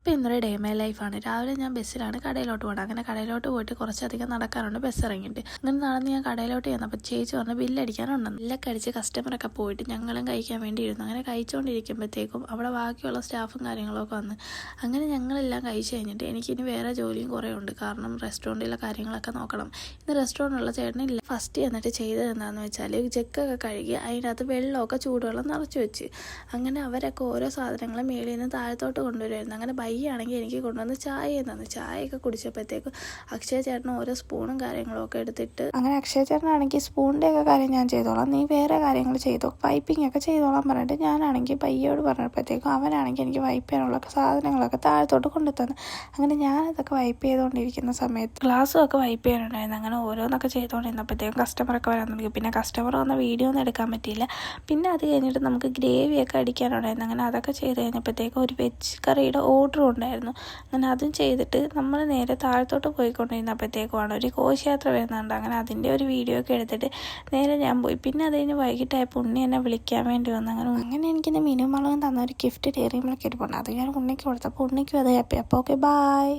ഇപ്പോൾ ഇന്നൊരു day my ലൈഫാണ്. രാവിലെ ഞാൻ ബസ്സിലാണ് കടയിലോട്ട് പോകണം. അങ്ങനെ കടയിലോട്ട് പോയിട്ട് കുറച്ചധികം നടക്കാറുണ്ട് ബസ് ഇറങ്ങിയിട്ട്. അങ്ങനെ നടന്ന് ഞാൻ കടയിലോട്ട് ചെന്നപ്പോൾ ചേച്ചി പറഞ്ഞ് ബില്ലടിക്കാനുണ്ടെന്ന്. ബില്ലൊക്കെ അടിച്ച് കസ്റ്റമറൊക്കെ പോയിട്ട് ഞങ്ങളും കഴിക്കാൻ വേണ്ടി ഇരുന്നു. അങ്ങനെ കഴിച്ചുകൊണ്ടിരിക്കുമ്പോഴത്തേക്കും അവിടെ ബാക്കിയുള്ള സ്റ്റാഫും കാര്യങ്ങളൊക്കെ വന്ന് അങ്ങനെ ഞങ്ങളെല്ലാം കഴിച്ച് കഴിഞ്ഞിട്ട് എനിക്കിനി വേറെ ജോലിയും കുറേ ഉണ്ട്. കാരണം റെസ്റ്റോറൻറ്റിലെ കാര്യങ്ങളൊക്കെ നോക്കണം. ഇന്ന് റെസ്റ്റോറൻറ്റിലുള്ള ചേട്ടനില്ല. ഫസ്റ്റ് എന്നിട്ട് ചെയ്തത് എന്താണെന്ന് വെച്ചാൽ ജഗ്ഗൊക്കെ കഴുകി അതിനകത്ത് വെള്ളമൊക്കെ ചൂടുവെള്ളം നിറച്ച് വെച്ച് അങ്ങനെ അവരൊക്കെ ഓരോ സാധനങ്ങളും മേളിൽ നിന്ന് താഴത്തോട്ട് കൊണ്ടുവരുമായിരുന്നു. അങ്ങനെ ആണെങ്കിൽ എനിക്ക് കൊണ്ടുവന്ന് ചായ തന്നു. ചായയൊക്കെ കുടിച്ചപ്പോഴത്തേക്കും അക്ഷയ ചേട്ടൻ ഓരോ സ്പൂണും കാര്യങ്ങളും ഒക്കെ എടുത്തിട്ട് അങ്ങനെ അക്ഷയ ചേട്ടനാണെങ്കിൽ സ്പൂണിൻ്റെ ഒക്കെ കാര്യം ഞാൻ ചെയ്തോളാം, നീ വേറെ കാര്യങ്ങൾ ചെയ്തോ, പൈപ്പിംഗ് ഒക്കെ ചെയ്തോളാം പറഞ്ഞിട്ട് ഞാനാണെങ്കിൽ പയ്യോട് പറഞ്ഞപ്പോഴത്തേക്കും അവനാണെങ്കിൽ എനിക്ക് വൈപ്പ് ചെയ്യാനുള്ള സാധനങ്ങളൊക്കെ താഴത്തോട്ട് കൊണ്ടു തന്നു. അങ്ങനെ ഞാനതൊക്കെ വൈപ്പ് ചെയ്തുകൊണ്ടിരിക്കുന്ന സമയത്ത് ഗ്ലാസ്സും ഒക്കെ വൈപ്പ് ചെയ്യാനുണ്ടായിരുന്നു. അങ്ങനെ ഓരോന്നൊക്കെ ചെയ്തുകൊണ്ടിരുന്നപ്പോഴത്തേക്കും കസ്റ്റമറൊക്കെ വരാൻ തുടങ്ങി. പിന്നെ കസ്റ്റമർ വന്ന വീഡിയോ ഒന്നും എടുക്കാൻ പറ്റിയില്ല. പിന്നെ അത് കഴിഞ്ഞിട്ട് നമുക്ക് ഗ്രേവിയൊക്കെ അടിക്കാനുണ്ടായിരുന്നു. അങ്ങനെ അതൊക്കെ ചെയ്ത് കഴിഞ്ഞപ്പോഴത്തേക്കും ഒരു വെജ് കറിയുടെ ഓർഡർ ഉണ്ടായിരുന്നു. അങ്ങനെ അതും ചെയ്തിട്ട് നമ്മൾ നേരെ താഴത്തോട്ട് പോയിക്കൊണ്ടിരുന്നപ്പോഴത്തേക്കുമാണ് ഒരു ഘോഷയാത്ര വരുന്നുണ്ട്. അങ്ങനെ അതിൻ്റെ ഒരു വീഡിയോ ഒക്കെ എടുത്തിട്ട് നേരെ ഞാൻ പോയി. പിന്നെ അത് കഴിഞ്ഞ് വൈകിട്ടായപ്പോൾ ഉണ്ണി എന്നെ വിളിക്കാൻ വേണ്ടി വന്നു. അങ്ങനെ എനിക്കിന്ന് മിനിമം തന്ന ഒരു ഗിഫ്റ്റ് ഡയറി മിൽക്ക് ഇരിപ്പുണ്ട്. അത് ഞാൻ ഉണ്ണിക്ക് കൊടുത്തപ്പോൾ ഉണ്ണിക്കും അത് ഹാപ്പി. അപ്പോൾ ഓക്കെ, ബൈ.